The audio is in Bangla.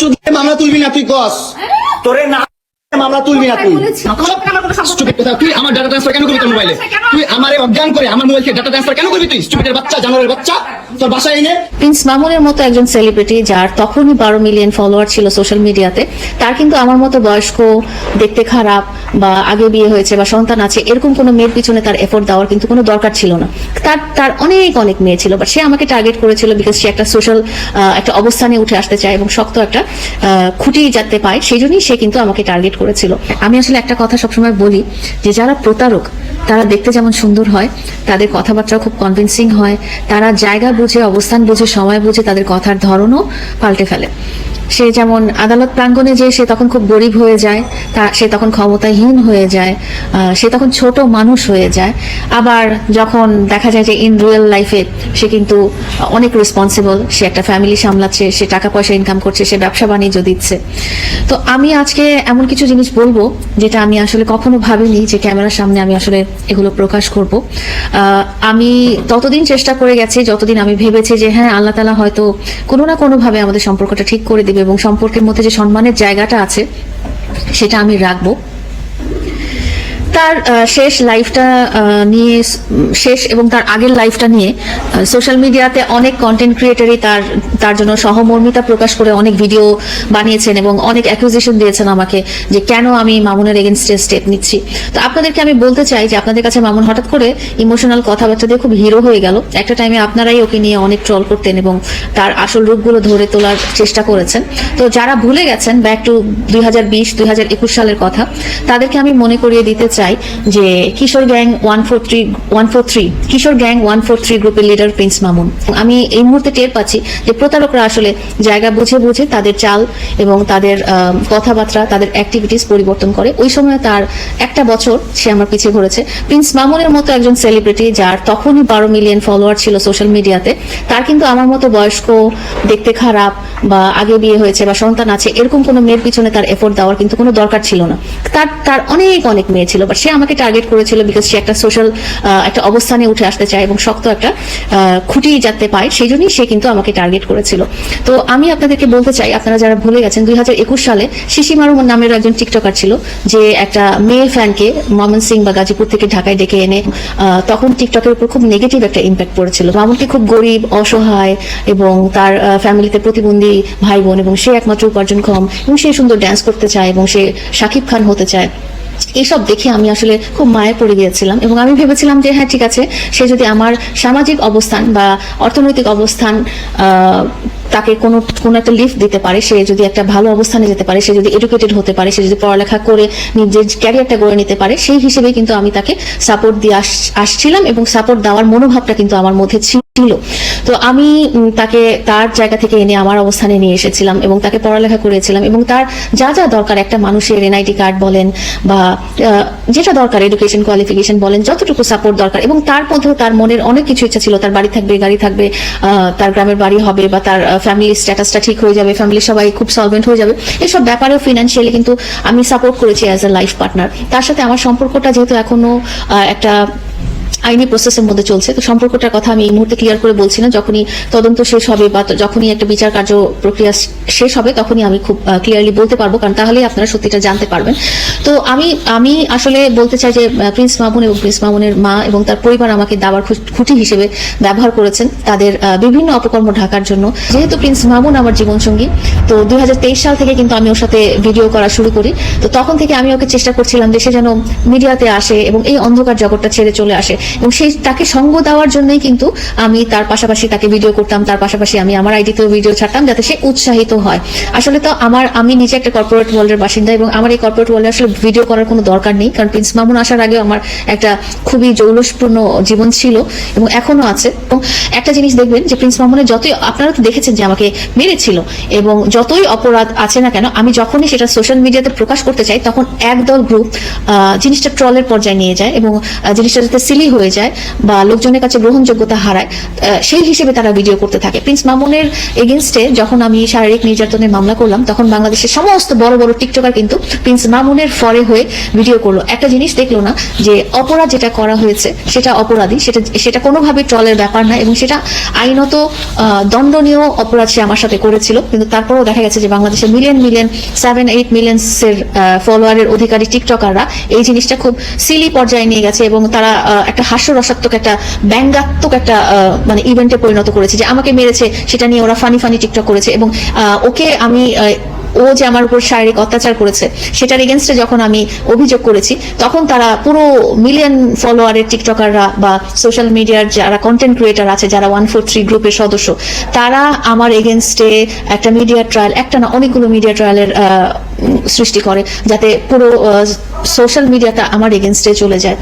চুদলে মামলা তুলবি না তুই কস তোরে না মামলা তুলবি না তুই স্টুপিড কথা তুই আমার ডাটা ট্রান্সফার কেন করবি তোর মোবাইলে তুই আমারে অজ্ঞান করে আমার মোবাইল থেকে ডাটা ট্রান্সফার কেন করবি তুই স্টুপিডের বাচ্চা জানোয়ারের বাচ্চা তোর বাসায় এনে প্রিন্স মামুনের মতো একজন সেলিব্রিটি যার তখনই 12 মিলিয়ন ফলোয়ার ছিল সোশ্যাল মিডিয়াতে, তার কিন্তু আমার মতো বয়স্ক, দেখতে খারাপ বা আগে বিয়ে হয়েছে বা সন্তান আছে এরকম কোনো মেয়ের পিছনে তার এফোর্ট দেওয়ার কিন্তু কোনো দরকার ছিল না। তার অনেক মেয়ে ছিল, বাট সে আমাকে টার্গেট করেছিল বিকজ সে একটা সোশ্যাল একটা অবস্থানে উঠে আসতে চায় এবং শক্ত একটা খুঁটি যাতে পায়, সেই জন্যই সে কিন্তু আমাকে টার্গেট করেছিল। আমি আসলে একটা কথা সবসময় বলি যে যারা প্রতারক তারা দেখতে যেমন সুন্দর হয়, তাদের কথাবার্তা খুব কনভিন্সিং হয়, তারা জায়গা বুঝে, অবস্থান বুঝে, সময় বুঝে তাদের কথার ধরনও পাল্টে ফেলে। সে যেমন আদালত প্রাঙ্গণে যে সে তখন খুব গরিব হয়ে যায়, সে তখন ক্ষমতাহীন হয়ে যায়, সে তখন ছোট মানুষ হয়ে যায়। আবার যখন দেখা যায় যে ইন রিয়েল লাইফে সে কিন্তু অনেক রেসপন্সিবল, সে একটা ফ্যামিলি সামলাচ্ছে, সে টাকা পয়সা ইনকাম করছে, সে ব্যবসা বাণিজ্য দিচ্ছে। তো আমি আজকে এমন কিছু জিনিস বলবো যেটা আমি আসলে কখনো ভাবিনি যে ক্যামেরার সামনে আমি আসলে এগুলো প্রকাশ করব। আমি ততদিন চেষ্টা করে গেছি যতদিন আমি ভেবেছি যে হ্যাঁ, আল্লাহ তাআলা হয়তো কোনো না কোনো ভাবে আমাদের সম্পর্কটা ঠিক করে দিবে এবং সম্পর্কের মধ্যে যে সম্মানের জায়গাটা আছে সেটা আমি রাখবো। তার শেষ লাইফটা নিয়ে, শেষ এবং তার আগের লাইফটা নিয়ে সোশ্যাল মিডিয়াতে অনেক কন্টেন্ট ক্রিয়েটরই তার জন্য সহমর্মিতা প্রকাশ করে অনেক ভিডিও বানিয়েছেন এবং অনেক অ্যাকুজিশন দিয়েছেন আমাকে যে কেন আমি মামুনের এগেনস্টে স্টেপ নিচ্ছি। তো আপনাদেরকে আমি বলতে চাই যে আপনাদের কাছে মামুন হঠাৎ করে ইমোশনাল কথাবার্তা দিয়ে খুব হিরো হয়ে গেল। একটা টাইমে আপনারাই ওকে নিয়ে অনেক ট্রল করতেন এবং তার আসল রূপগুলো ধরে তোলার চেষ্টা করেছেন। তো যারা ভুলে গেছেন ব্যাক টু 2020-2021 সালের কথা, তাদেরকে আমি মনে করিয়ে দিতে চাই যে কিশোর গ্যাং 143 গ্রুপের লিডার প্রিন্স মামুন। আমি এই মুহূর্তে টের পাচ্ছি যে প্রতারকরা আসলে জায়গা বুঝে বুঝে তাদের চাল এবং তাদের কথাবার্তা, তাদের অ্যাক্টিভিটিস পরিবর্তন করে। ওই সময় তার একটা বছর সে আমার পিছিয়ে ঘুরেছে। প্রিন্স মামুনের মতো একজন সেলিব্রিটি যার তখনই 12 মিলিয়ন ফলোয়ার ছিল সোশ্যাল মিডিয়াতে, তার কিন্তু আমার মতো বয়স্ক, দেখতে খারাপ বা আগে বিয়ে হয়েছে বা সন্তান আছে এরকম কোনো মেয়ের পিছনে তার এফোর্ট দেওয়ার কিন্তু কোনো দরকার ছিল না। তার অনেক মেয়ে ছিল, বাট সে আমাকে টার্গেট করেছিল বিকজ সে একটা সোশ্যাল একটা অবস্থানে উঠে আসতে চায় এবং শক্ত একটা খুঁটি যাতে পায়, সেই জন্যই সে কিন্তু আমাকে টার্গেট করেছিল। তো আমি আপনাদেরকে বলতে চাই, আপনারা যারা ভুলে গেছেন 2021 সালে শিশি মারু নামের একজন টিকটকার ছিল যে একটা মেয়ে ফ্যানকে ময়মনসিংহ বা গাজীপুর থেকে ঢাকায় ডেকে এনে তখন টিকটকের উপর খুব নেগেটিভ একটা ইম্প্যাক্ট পড়েছিল। মামুনকে খুব গরিব, অসহায় এবং তার ফ্যামিলিতে প্রতিবন্ধী ভাই বোন এবং সে একমাত্র উপার্জনক্ষম এবং সে সুন্দর ড্যান্স করতে চায় এবং সে শাকিব খান হতে চায়। এইসব দেখে আমি আসলে খুব মায়ে পড়ে গিয়েছিলাম এবং আমি ভেবেছিলাম যে হ্যাঁ ঠিক আছে, সে যদি আমার সামাজিক অবস্থান বা অর্থনৈতিক অবস্থান তাকে কোনো একটা লিফট দিতে পারে, সে যদি একটা ভালো অবস্থানে যেতে পারে, সে যদি এডুকেটেড হতে পারে, সে যদি পড়ালেখা করে নিজের ক্যারিয়ারটা গড়ে নিতে পারে, সেই হিসেবে কিন্তু আমি তাকে সাপোর্ট দিয়ে আসছিলাম এবং সাপোর্ট দেওয়ার মনোভাবটা কিন্তু আমার মধ্যে ছিল। তো আমি তাকে তার জায়গা থেকে এনে আমার অবস্থানে নিয়ে এসেছিলাম এবং তাকে পড়ালেখা করিয়েছিলাম এবং তার যা দরকার একটা মানুষের এনআইডি কার্ড বলেন বা যেটা দরকার এডুকেশন কোয়ালিফিকেশন বলেন, যতটুকু সাপোর্ট দরকার, এবং তার মধ্যেও তার মনের অনেক কিছু ইচ্ছা ছিল। তার বাড়ি থাকবে, গাড়ি থাকবে, তার গ্রামের বাড়ি হবে বা তার ফ্যামিলির স্ট্যাটাসটা ঠিক হয়ে যাবে, ফ্যামিলির সবাই খুব সলভেন্ট হয়ে যাবে, এসব ব্যাপারেও ফিনান্সিয়ালি কিন্তু আমি সাপোর্ট করেছি অ্যাজ এ লাইফ পার্টনার। তার সাথে আমার সম্পর্কটা যেহেতু এখনো একটা আইনি প্রসেসের মধ্যে চলছে, তো সম্পর্কটার কথা আমি এই মুহূর্তে ক্লিয়ার করে বলছি না। যখনই তদন্ত শেষ হবে বা যখনই একটা বিচার কার্য প্রক্রিয়া শেষ হবে তখনই আমি খুব ক্লিয়ারলি বলতে পারবো, কারণ তাহলেই আপনারা সত্যিটা জানতে পারবেন। তো আমি আসলে বলতে চাই যে প্রিন্স মামুন এবং প্রিন্স মামুনের মা এবং তার পরিবার আমাকে দাবার খুঁটি হিসেবে ব্যবহার করেছেন তাদের বিভিন্ন অপকর্ম ঢাকার জন্য। যেহেতু প্রিন্স মামুন আমার জীবনসঙ্গী, তো 2023 সাল থেকে কিন্তু আমি ওর সাথে ভিডিও করা শুরু করি। তো তখন থেকে আমি ওকে চেষ্টা করছিলাম যে সে যেন মিডিয়াতে আসে এবং এই অন্ধকার জগৎটা ছেড়ে চলে আসে, এবং সেই তাকে সঙ্গ দেওয়ার জন্যই কিন্তু আমি তার পাশাপাশি তাকে ভিডিও করতাম, তার পাশাপাশি আমি আমার আইডিতেও ভিডিও ছাড়তাম যাতে সে উৎসাহিত হয়। আসলে তো আমি নিজে একটা কর্পোরেট ওয়ার্ল্ডের বাসিন্দা এবং আমার এই কর্পোরেট ওয়ার্ল্ডে আসলে ভিডিও করার কোনো দরকার নেই, কারণ প্রিন্স মামুন আসার আগেও আমার একটা খুবই জৌলসপূর্ণ জীবন ছিল এবং এখনো আছে। এবং একটা জিনিস দেখবেন যে প্রিন্স মামুনের যতই, আপনারা তো দেখেছেন যে আমাকে মেরেছিল, এবং যতই অপরাধ আছে না কেন আমি যখনই সেটা সোশ্যাল মিডিয়াতে প্রকাশ করতে চাই তখন একদল গ্রুপ জিনিসটা ট্রলের পর্যায়ে নিয়ে যায় এবং জিনিসটা যাতে সিলি হয়ে হয়ে যায় বা লোকজনের কাছে গ্রহণযোগ্যতা হারায়, সেই হিসেবে তারা ভিডিও করতে থাকে। প্রিন্স মামুনের এগেনস্টে যখন আমি শারীরিক নির্যাতনের মামলা করলাম, তখন বাংলাদেশের সমস্ত বড় বড় টিকটকার কিন্তু প্রিন্স মামুনের ফরে হয়ে ভিডিও করলো। একটা জিনিস দেখলো না যে অপরাধ যেটা করা হয়েছে সেটা অপরাধী, সেটা কোনোভাবে ট্রলের ব্যাপার না, এবং সেটা আইনত দণ্ডনীয় অপরাধ সে আমার সাথে করেছিল। কিন্তু তারপরেও দেখা গেছে যে বাংলাদেশের মিলিয়ন 7-8 মিলিয়নের ফলোয়ারের অধিকারী টিকটকাররা এই জিনিসটা খুব সিলি পর্যায়ে নিয়ে গেছে, এবং তারা একটা হাস্যরসাত্মক, একটা ব্যঙ্গাত্মক একটা মানে ইভেন্টে পরিণত করেছে যে আমাকে মেরেছে সেটা নিয়ে ওরা ফানি টিকটক করেছে, এবং ওকে আমি ও যে আমার উপর শারীরিক অত্যাচার করেছে সেটার এগেনস্টে যখন আমি অভিযোগ করেছি, তখন তারা পুরো মিলিয়ন ফলোয়ারের টিকটকাররা বা সোশ্যাল মিডিয়ার যারা কন্টেন্ট ক্রিয়েটার আছে, যারা 143 গ্রুপের সদস্য, তারা আমার এগেনস্টে একটা মিডিয়া ট্রায়াল, একটা না অনেকগুলো মিডিয়া ট্রায়ালের সৃষ্টি করে, যাতে পুরো সোশ্যাল মিডিয়াটা আমার এগেনস্টে চলে যায়।